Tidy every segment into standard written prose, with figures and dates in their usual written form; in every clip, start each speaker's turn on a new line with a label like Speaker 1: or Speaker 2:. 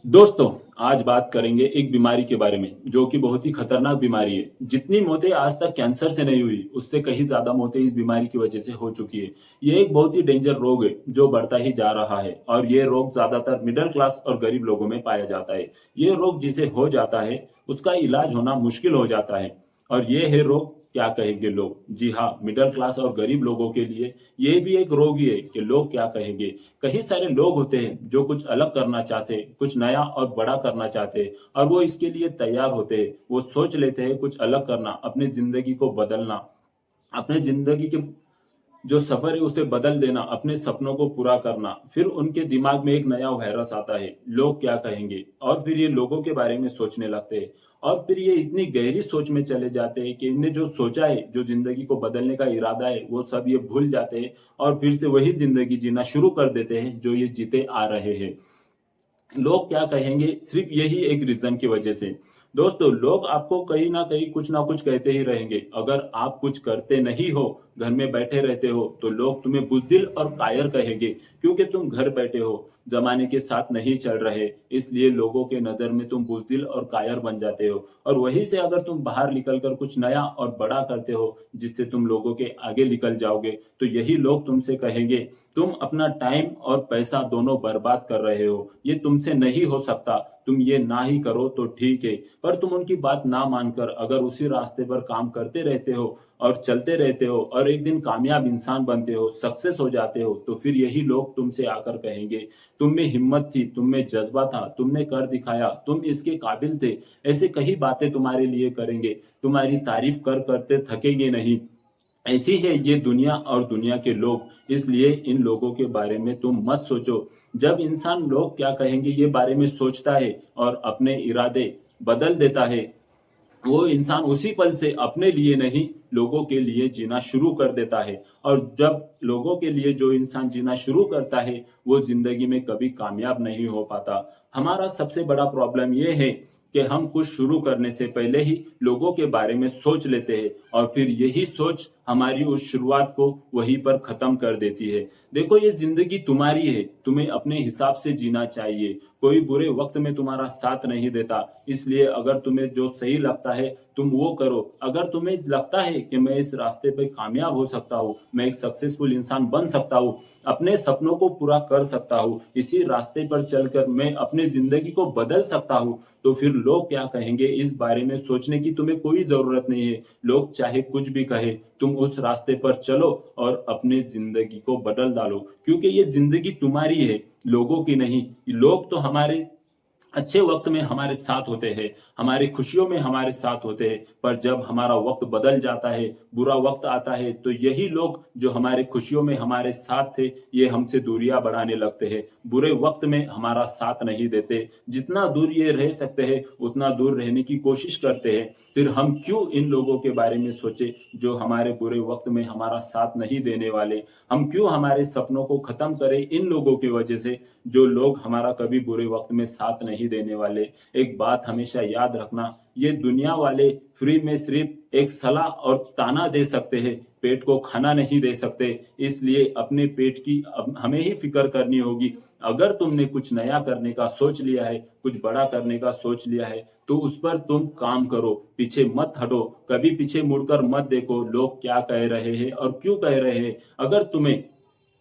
Speaker 1: दोस्तों, आज बात करेंगे एक बीमारी के बारे में, जो कि बहुत ही खतरनाक बीमारी है। जितनी मौतें आज तक कैंसर से नहीं हुई, उससे कहीं ज़्यादा मौतें इस बीमारी की वजह से हो चुकी है। ये एक बहुत ही डेंजर रोग है, जो बढ़ता ही जा रहा है और ये रोग ज़्यादातर मिडल क्लास और गरीब लोगों में पाया जाता है। ये रोग जिसे हो जाता है, उसका इलाज होना मुश्किल हो जाता है और ये है रोग क्या कहेंगे लोग? जी हाँ, मिडल क्लास और गरीब लोगों के लिए ये भी एक रोग ही है कि लोग क्या कहेंगे। कई सारे लोग होते हैं जो कुछ अलग करना चाहते हैं, कुछ नया और बड़ा करना चाहते हैं और वो इसके लिए तैयार होते हैं। वो सोच लेते हैं कुछ अलग करना, अपनी ज़िंदगी को बदलना, अपने ज़िंदगी के जो सफर है उसे बदल देना, अपने सपनों को पूरा करना, फिर उनके दिमाग में एक नया वायरस आता है, लोग क्या कहेंगे? और फिर ये लोगों के बारे में सोचने लगते हैं और फिर ये इतनी गहरी सोच में चले जाते हैं कि इन्हें जो सोचा है, जो ज़िंदगी को बदलने का इरादा है, वो सब ये भूल जाते हैं और फिर से वही ज़िंदगी जीना शुरू कर देते हैं, जो ये जीते आ रहे हैं। लोग क्या कहेंगे सिर्फ यही एक रीज़न की वजह से। दोस्तों, लोग आपको कहीं न कहीं कुछ न कुछ कहते ही रहेंगे। अगर आप कुछ करते नहीं हो, घर में बैठे रहते हो, तो लोग तुम्हें बुज़दिल और कायर कहेंगे क्योंकि तुम घर बैठे हो, ज़माने के साथ नहीं चल रहे, इसलिए लोगों के नज़र में तुम बुज़दिल और कायर बन जाते हो। और वहीं से अगर तुम बाहर निकल कर कुछ नया और बड़ा करते हो, जिससे तुम लोगों के आगे निकल जाओगे, तो यही लोग तुमसे कहेंगे तुम अपना टाइम और पैसा दोनों बर्बाद कर रहे हो। ये तुमसे नहीं हो सकता, तुम ये ना ही करो तो ठीक है। पर तुम उनकी बात ना मानकर अगर उसी रास्ते पर काम करते रहते हो और चलते रहते हो और एक दिन कामयाब इंसान बनते हो, सक्सेस हो जाते हो, तो फिर यही लोग तुमसे आकर कहेंगे, तुम में हिम्मत थी, तुम में जज़्बा था, तुमने कर दिखाया, तुम इसके काबिल थे। ऐसे कई बातें तुम्हारे लिए करेंगे, तुम्हारी तारीफ़ करते थकेंगे नहीं। ऐसी है ये दुनिया और दुनिया के लोग, इसलिए इन लोगों के बारे में तुम मत सोचो। जब इंसान लोग क्या कहेंगे ये बारे में सोचता है और अपने इरादे बदल देता है, वो इंसान उसी पल से अपने लिए नहीं, लोगों के लिए जीना शुरू कर देता है और जब लोगों के लिए जो इंसान जीना शुरू करता है, वो ज़िंदगी में कभी कामयाब नहीं हो पाता। हमारा सबसे बड़ा प्रॉब्लम ये है कि हम कुछ शुरू करने से पहले ही लोगों के बारे में सोच लेते हैं और फिर यही सोच हमारी उस शुरुआत को वहीं पर ख़त्म कर देती है। देखो, ये ज़िंदगी तुम्हारी है, तुम्हें अपने हिसाब से जीना चाहिए। कोई बुरे वक़्त में तुम्हारा साथ नहीं देता, इसलिए अगर तुम्हें जो सही लगता है, तुम वो करो। अगर तुम्हें लगता है कि मैं इस रास्ते पे कामयाब हो सकता हूँ, मैं एक सक्सेसफुल इंसान बन सकता हूँ, अपने सपनों को पूरा कर सकता हूँ, इसी रास्ते पर चलकर मैं अपनी ज़िंदगी को बदल सकता हूँ, तो फिर लोग क्या कहेंगे इस बारे में सोचने की तुम्हें कोई ज़रूरत नहीं है। लोग चाहे कुछ भी कहें, तुम उस रास्ते पर चलो और अपनी ज़िंदगी को बदल डालो, क्योंकि ये ज़िंदगी तुम्हारी है, लोगों की नहीं। लोग तो हमारे अच्छे वक़्त में हमारे साथ होते हैं, हमारी खुशियों में हमारे साथ होते हैं, पर जब हमारा वक़्त बदल जाता है, बुरा वक़्त आता है, तो यही लोग जो हमारी खुशियों में हमारे साथ थे, ये हमसे दूरियाँ बढ़ाने लगते हैं। बुरे वक़्त में हमारा साथ नहीं देते, जितना दूर ये रह सकते हैं, उतना दूर रहने की कोशिश करते हैं। फिर हम क्यों इन लोगों के बारे में सोचें, जो हमारे बुरे वक़्त में हमारा साथ नहीं देने वाले? हम क्यों हमारे सपनों को ख़त्म करें इन लोगों की वजह से, जो लोग हमारा कभी बुरे वक़्त में साथ नहीं देने वाले। एक बात हमेशा याद रखना, ये दुनिया वाले फ्री में सिर्फ़ एक सलाह और ताना दे सकते हैं, पेट को खाना नहीं दे सकते। इसलिए अपने पेट की अब हमें ही फ़िक्र करनी होगी। अगर तुमने कुछ नया करने का सोच लिया है, कुछ बड़ा करने का सोच लिया है, तो उस पर तुम काम करो, पीछे मत हटो, कभी पीछे मुड़कर मत देखो, लोग क्या कह रहे हैं और क्यों कह रहे हैं। अगर तुम्हें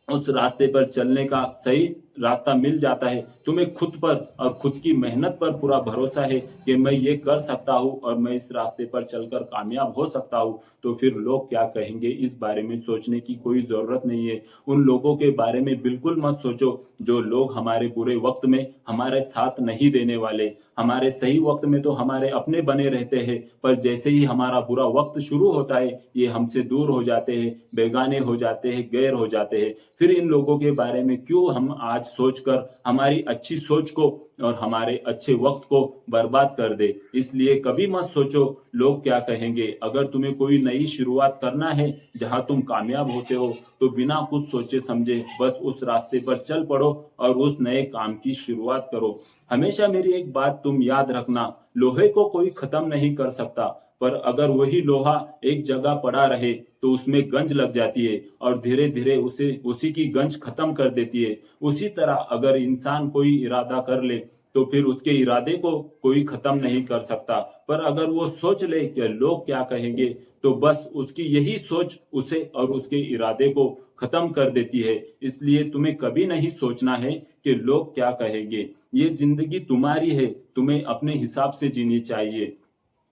Speaker 1: उस रास्ते पर चलने का सही रास्ता मिल जाता है, तुम्हें खुद पर और खुद की मेहनत पर पूरा भरोसा है कि मैं ये कर सकता हूँ और मैं इस रास्ते पर चलकर कामयाब हो सकता हूँ, तो फिर लोग क्या कहेंगे इस बारे में सोचने की कोई ज़रूरत नहीं है। उन लोगों के बारे में बिल्कुल मत सोचो, जो लोग हमारे बुरे वक़्त में हमारे साथ नहीं देने वाले। हमारे सही वक़्त में तो हमारे अपने बने रहते हैं, पर जैसे ही हमारा बुरा वक़्त शुरू होता है, ये हमसे दूर हो जाते हैं, बेगाने हो जाते हैं, गैर हो जाते हैं। फिर इन लोगों के बारे में क्यों हम आज सोचकर हमारी अच्छी सोच को और हमारे अच्छे वक़्त को बर्बाद कर दें। इसलिए कभी मत सोचो लोग क्या कहेंगे। अगर तुम्हें कोई नई शुरुआत करना है, जहाँ तुम कामयाब होते हो, तो बिना कुछ सोचे समझे बस उस रास्ते पर चल पड़ो और उस नए काम की शुरुआत करो। हमेशा मेरी एक बात तुम याद रखना, लोहे को कोई ख़त्म नहीं कर सकता, पर अगर वही लोहा एक जगह पड़ा रहे, तो उसमें गंज लग जाती है और धीरे-धीरे उसे उसी की गंज ख़त्म कर देती है। उसी तरह अगर इंसान कोई इरादा कर ले, तो फिर उसके इरादे को कोई खत्म नहीं कर सकता। पर अगर वो सोच ले कि लोग क्या कहेंगे, तो बस उसकी यही सोच उसे और उसके इरादे को खत्म कर देती है। इसलिए तुम्हें कभी नहीं सोचना है कि लोग क्या कहेंगे। ये जिंदगी तुम्हारी है, तुम्हें अपने हिसाब से जीनी चाहिए।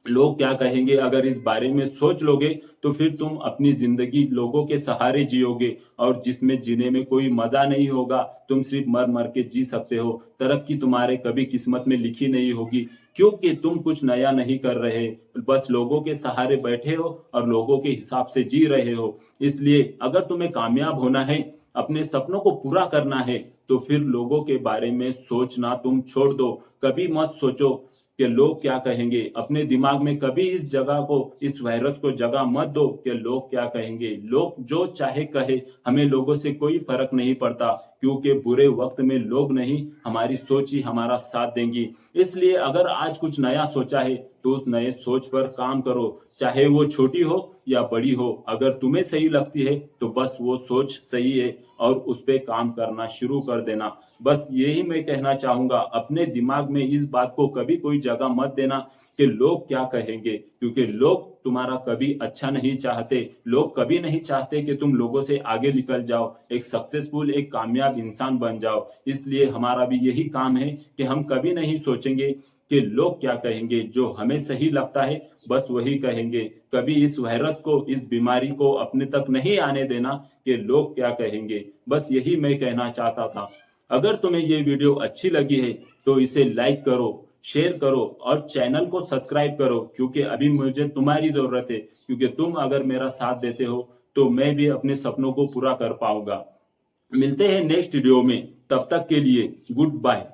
Speaker 1: लोग क्या कहेंगे अगर इस बारे में सोच लोगे, तो फिर तुम अपनी जिंदगी लोगों के सहारे जियोगे, और जिसमें जीने में कोई मजा नहीं होगा। तुम सिर्फ मर मर के जी सकते हो। तरक्की तुम्हारे कभी किस्मत में लिखी नहीं होगी, क्योंकि तुम कुछ नया नहीं कर रहे, बस लोगों के सहारे बैठे हो और लोगों के हिसाब से जी रहे हो। इसलिए अगर तुम्हें कामयाब होना है, अपने सपनों को पूरा करना है, तो फिर लोगों के बारे में सोचना तुम छोड़ दो। कभी मत सोचो कि लोग क्या कहेंगे। अपने दिमाग में कभी इस वायरस को जगह मत दो कि लोग क्या कहेंगे। लोग जो चाहे कहे, हमें लोगों से कोई फर्क नहीं पड़ता, क्योंकि बुरे वक्त में लोग नहीं, हमारी सोच ही हमारा साथ देंगी। इसलिए अगर आज कुछ नया सोचा है, तो उस नए सोच पर काम करो, चाहे वो छोटी हो या बड़ी हो। अगर तुम्हें सही लगती है, तो बस वो सोच सही है और उस पे काम करना शुरू कर देना। बस यही मैं कहना चाहूँगा, अपने दिमाग में इस बात को कभी कोई जगह मत देना कि लोग क्या कहेंगे, क्योंकि लोग तुम्हारा कभी अच्छा नहीं चाहते। लोग कभी नहीं चाहते कि तुम लोगों से आगे निकल जाओ, एक कामयाब इंसान बन जाओ। इसलिए हमारा भी यही काम है कि हम कभी नहीं सोचेंगे कि लोग क्या कहेंगे। जो हमें सही लगता है, बस वही कहेंगे। कभी इस वायरस को, इस बीमारी को अपने तक नहीं आने देना कि लोग क्या कहेंगे। बस यही मैं कहना चाहता था। अगर तुम्हें ये वीडियो अच्छी लगी है, तो इसे लाइक करो, शेयर करो और चैनल को सब्सक्राइब करो, क्योंकि अभी मुझे तुम्हारी ज़रूरत है। क्योंकि तुम अगर मेरा साथ देते हो, तो मैं भी अपने सपनों को पूरा कर पाऊँगा। मिलते हैं नेक्स्ट वीडियो में, तब तक के लिए गुड बाय।